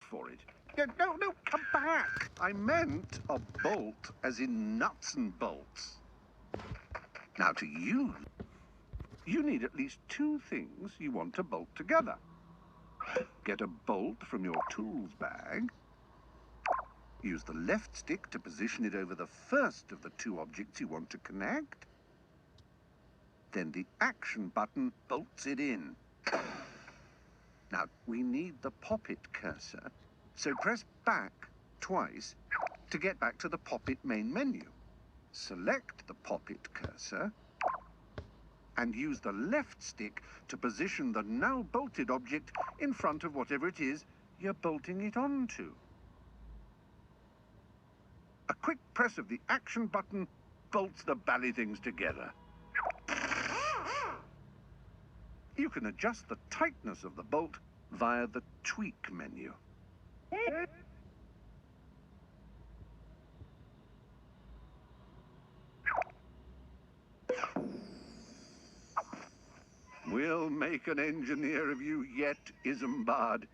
for it. No, come back. I meant a bolt as in nuts and bolts. Now to use, you need at least two things you want to bolt together. Get a bolt from your tools bag. Use the left stick to position it over the first of the two objects you want to connect. Then the action button bolts it in. Now, we need the pop-it cursor, so press back twice to get back to the pop-it main menu. Select the pop-it cursor and use the left stick to position the now bolted object in front of whatever it is you're bolting it onto. A quick press of the action button bolts the bally things together. You can adjust the tightness of the bolt via the tweak menu. We'll make an engineer of you yet, Isambard.